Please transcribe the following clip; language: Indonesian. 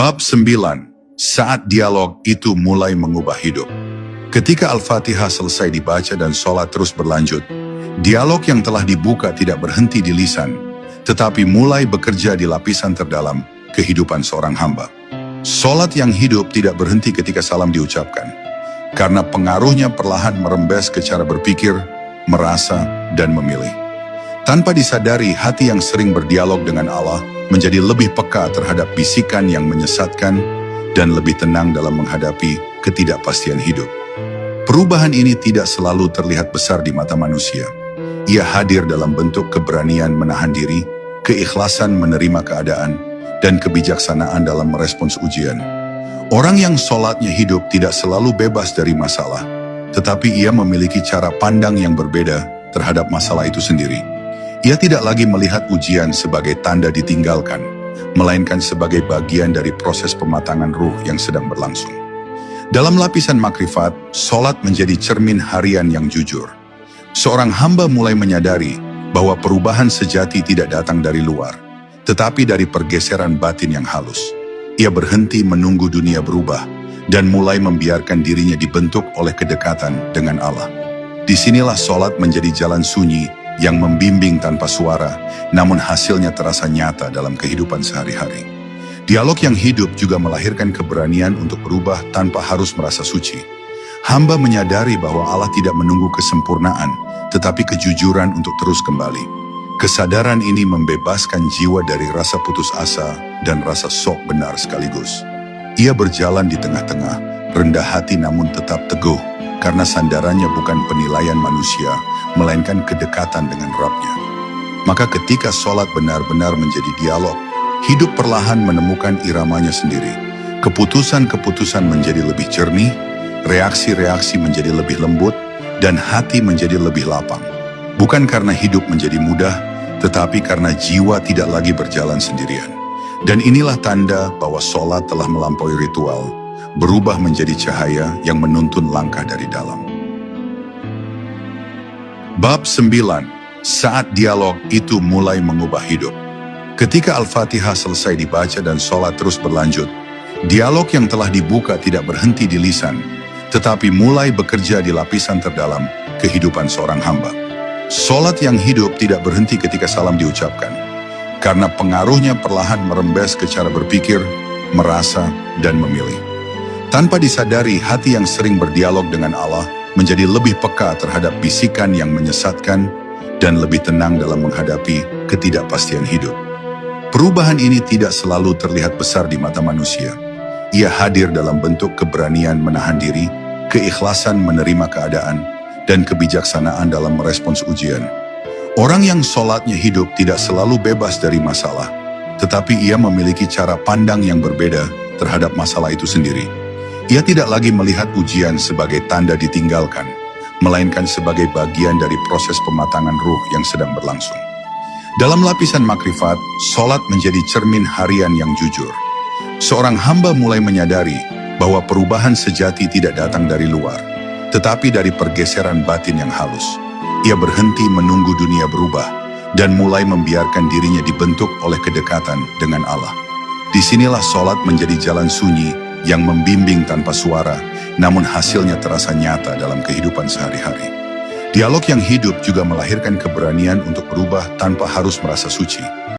Bab 9. Saat dialog itu mulai mengubah hidup. Ketika Al-Fatihah selesai dibaca dan sholat terus berlanjut, dialog yang telah dibuka tidak berhenti di lisan, tetapi mulai bekerja di lapisan terdalam kehidupan seorang hamba. Sholat yang hidup tidak berhenti ketika salam diucapkan, karena pengaruhnya perlahan merembes ke cara berpikir, merasa, dan memilih. Tanpa disadari, hati yang sering berdialog dengan Allah menjadi lebih peka terhadap bisikan yang menyesatkan dan lebih tenang dalam menghadapi ketidakpastian hidup. Perubahan ini tidak selalu terlihat besar di mata manusia. Ia hadir dalam bentuk keberanian menahan diri, keikhlasan menerima keadaan, dan kebijaksanaan dalam merespons ujian. Orang yang sholatnya hidup tidak selalu bebas dari masalah, tetapi ia memiliki cara pandang yang berbeda terhadap masalah itu sendiri. Ia tidak lagi melihat ujian sebagai tanda ditinggalkan, melainkan sebagai bagian dari proses pematangan ruh yang sedang berlangsung. Dalam lapisan makrifat, sholat menjadi cermin harian yang jujur. Seorang hamba mulai menyadari bahwa perubahan sejati tidak datang dari luar, tetapi dari pergeseran batin yang halus. Ia berhenti menunggu dunia berubah dan mulai membiarkan dirinya dibentuk oleh kedekatan dengan Allah. Disinilah sholat menjadi jalan sunyi yang membimbing tanpa suara, namun hasilnya terasa nyata dalam kehidupan sehari-hari. Dialog yang hidup juga melahirkan keberanian untuk berubah tanpa harus merasa suci. Hamba menyadari bahwa Allah tidak menunggu kesempurnaan, tetapi kejujuran untuk terus kembali. Kesadaran ini membebaskan jiwa dari rasa putus asa dan rasa sok benar sekaligus. Ia berjalan di tengah-tengah, rendah hati namun tetap teguh, karena sandarannya bukan penilaian manusia, melainkan kedekatan dengan Rabb-Nya. Maka ketika sholat benar-benar menjadi dialog, hidup perlahan menemukan iramanya sendiri. Keputusan-keputusan menjadi lebih jernih, reaksi-reaksi menjadi lebih lembut, dan hati menjadi lebih lapang. Bukan karena hidup menjadi mudah, tetapi karena jiwa tidak lagi berjalan sendirian. Dan inilah tanda bahwa sholat telah melampaui ritual, berubah menjadi cahaya yang menuntun langkah dari dalam. Bab 9. Saat dialog itu mulai mengubah hidup. Ketika Al-Fatihah selesai dibaca dan sholat terus berlanjut, dialog yang telah dibuka tidak berhenti di lisan, tetapi mulai bekerja di lapisan terdalam kehidupan seorang hamba. Sholat yang hidup tidak berhenti ketika salam diucapkan, karena pengaruhnya perlahan merembes ke cara berpikir, merasa, dan memilih. Tanpa disadari, hati yang sering berdialog dengan Allah menjadi lebih peka terhadap bisikan yang menyesatkan dan lebih tenang dalam menghadapi ketidakpastian hidup. Perubahan ini tidak selalu terlihat besar di mata manusia. Ia hadir dalam bentuk keberanian menahan diri, keikhlasan menerima keadaan, dan kebijaksanaan dalam merespons ujian. Orang yang sholatnya hidup tidak selalu bebas dari masalah, tetapi ia memiliki cara pandang yang berbeda terhadap masalah itu sendiri. Ia tidak lagi melihat ujian sebagai tanda ditinggalkan, melainkan sebagai bagian dari proses pematangan ruh yang sedang berlangsung. Dalam lapisan makrifat, sholat menjadi cermin harian yang jujur. Seorang hamba mulai menyadari bahwa perubahan sejati tidak datang dari luar, tetapi dari pergeseran batin yang halus. Ia berhenti menunggu dunia berubah dan mulai membiarkan dirinya dibentuk oleh kedekatan dengan Allah. Disinilah sholat menjadi jalan sunyi yang membimbing tanpa suara, namun hasilnya terasa nyata dalam kehidupan sehari-hari. Dialog yang hidup juga melahirkan keberanian untuk berubah tanpa harus merasa suci.